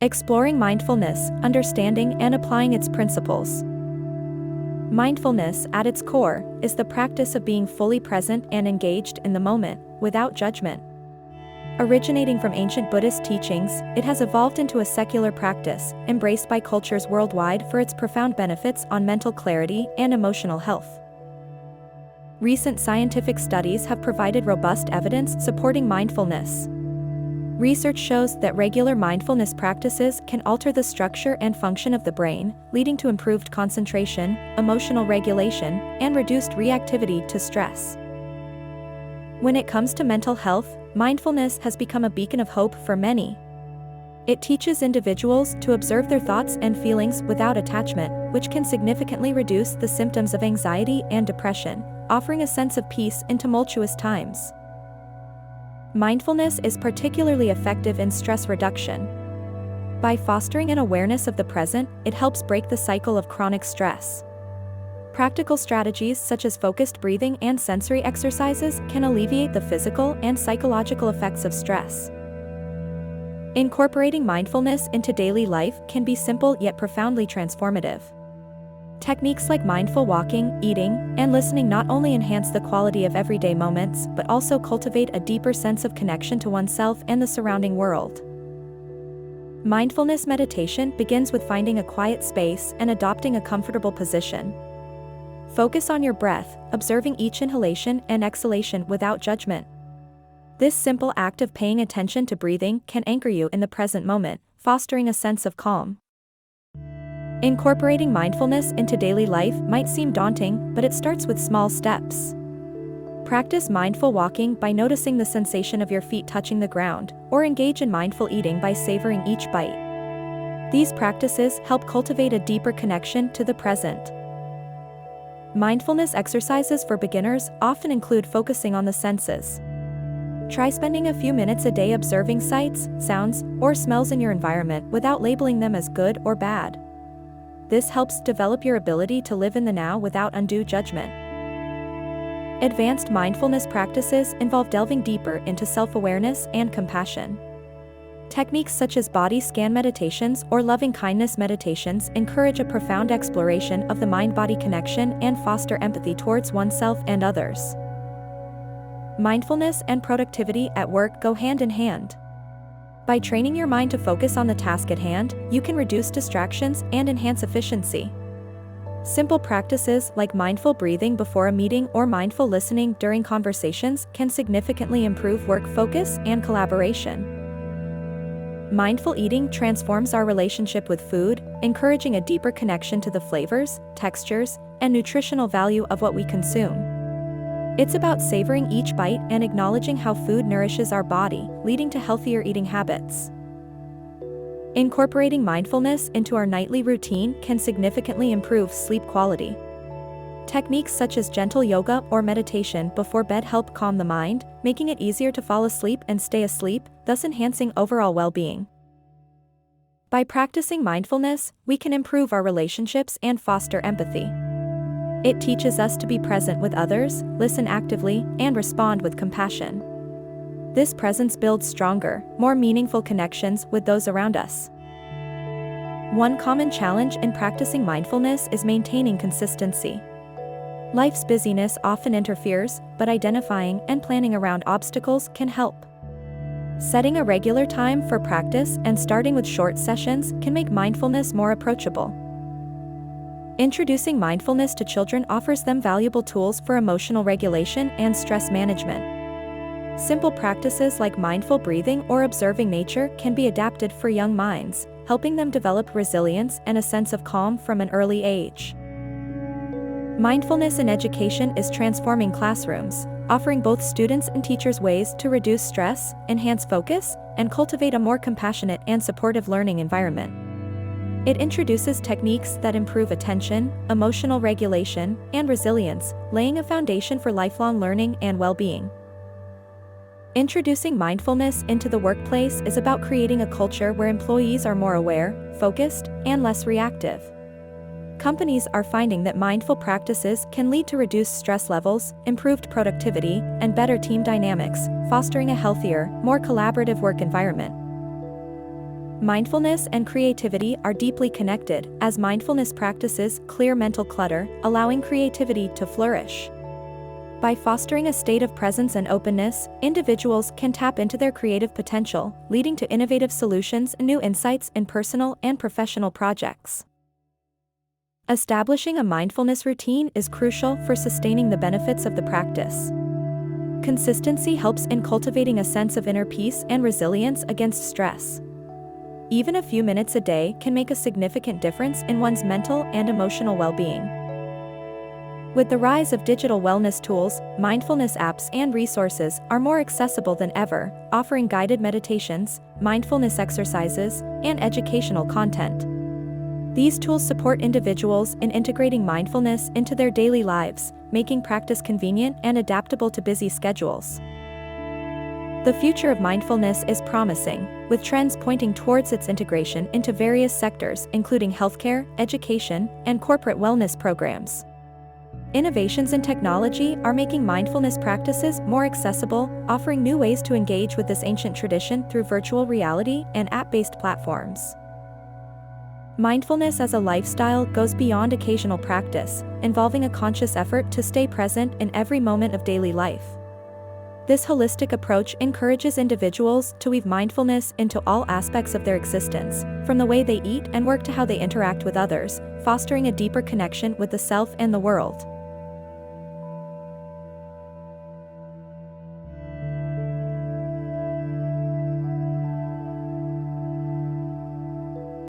Exploring mindfulness, understanding and applying its principles. Mindfulness, at its core, is the practice of being fully present and engaged in the moment, without judgment. Originating from ancient Buddhist teachings, it has evolved into a secular practice, embraced by cultures worldwide for its profound benefits on mental clarity and emotional health. Recent scientific studies have provided robust evidence supporting mindfulness. Research shows that regular mindfulness practices can alter the structure and function of the brain, leading to improved concentration, emotional regulation, and reduced reactivity to stress. When it comes to mental health, mindfulness has become a beacon of hope for many. It teaches individuals to observe their thoughts and feelings without attachment, which can significantly reduce the symptoms of anxiety and depression, offering a sense of peace in tumultuous times. Mindfulness is particularly effective in stress reduction. By fostering an awareness of the present, it helps break the cycle of chronic stress. Practical strategies such as focused breathing and sensory exercises can alleviate the physical and psychological effects of stress. Incorporating mindfulness into daily life can be simple yet profoundly transformative. Techniques like mindful walking, eating, and listening not only enhance the quality of everyday moments but also cultivate a deeper sense of connection to oneself and the surrounding world. Mindfulness meditation begins with finding a quiet space and adopting a comfortable position. Focus on your breath, observing each inhalation and exhalation without judgment. This simple act of paying attention to breathing can anchor you in the present moment, fostering a sense of calm. Incorporating mindfulness into daily life might seem daunting, but it starts with small steps. Practice mindful walking by noticing the sensation of your feet touching the ground, or engage in mindful eating by savoring each bite. These practices help cultivate a deeper connection to the present. Mindfulness exercises for beginners often include focusing on the senses. Try spending a few minutes a day observing sights, sounds, or smells in your environment without labeling them as good or bad. This helps develop your ability to live in the now without undue judgment. Advanced mindfulness practices involve delving deeper into self-awareness and compassion. Techniques such as body scan meditations or loving kindness meditations encourage a profound exploration of the mind-body connection and foster empathy towards oneself and others. Mindfulness and productivity at work go hand in hand. By training your mind to focus on the task at hand, you can reduce distractions and enhance efficiency. Simple practices like mindful breathing before a meeting or mindful listening during conversations can significantly improve work focus and collaboration. Mindful eating transforms our relationship with food, encouraging a deeper connection to the flavors, textures, and nutritional value of what we consume. It's about savoring each bite and acknowledging how food nourishes our body, leading to healthier eating habits. Incorporating mindfulness into our nightly routine can significantly improve sleep quality. Techniques such as gentle yoga or meditation before bed help calm the mind, making it easier to fall asleep and stay asleep, thus enhancing overall well-being. By practicing mindfulness, we can improve our relationships and foster empathy. It teaches us to be present with others, listen actively, and respond with compassion. This presence builds stronger, more meaningful connections with those around us. One common challenge in practicing mindfulness is maintaining consistency. Life's busyness often interferes, but identifying and planning around obstacles can help. Setting a regular time for practice and starting with short sessions can make mindfulness more approachable. Introducing mindfulness to children offers them valuable tools for emotional regulation and stress management. Simple practices like mindful breathing or observing nature can be adapted for young minds, helping them develop resilience and a sense of calm from an early age. Mindfulness in education is transforming classrooms, offering both students and teachers ways to reduce stress, enhance focus, and cultivate a more compassionate and supportive learning environment. It introduces techniques that improve attention, emotional regulation, and resilience, laying a foundation for lifelong learning and well-being. Introducing mindfulness into the workplace is about creating a culture where employees are more aware, focused, and less reactive. Companies are finding that mindful practices can lead to reduced stress levels, improved productivity, and better team dynamics, fostering a healthier, more collaborative work environment. Mindfulness and creativity are deeply connected, as mindfulness practices clear mental clutter, allowing creativity to flourish. By fostering a state of presence and openness, individuals can tap into their creative potential, leading to innovative solutions and new insights in personal and professional projects. Establishing a mindfulness routine is crucial for sustaining the benefits of the practice. Consistency helps in cultivating a sense of inner peace and resilience against stress. Even a few minutes a day can make a significant difference in one's mental and emotional well-being. With the rise of digital wellness tools, mindfulness apps and resources are more accessible than ever, offering guided meditations, mindfulness exercises, and educational content. These tools support individuals in integrating mindfulness into their daily lives, making practice convenient and adaptable to busy schedules. The future of mindfulness is promising, with trends pointing towards its integration into various sectors including healthcare, education, and corporate wellness programs. Innovations in technology are making mindfulness practices more accessible, offering new ways to engage with this ancient tradition through virtual reality and app-based platforms. Mindfulness as a lifestyle goes beyond occasional practice, involving a conscious effort to stay present in every moment of daily life. This holistic approach encourages individuals to weave mindfulness into all aspects of their existence, from the way they eat and work to how they interact with others, fostering a deeper connection with the self and the world.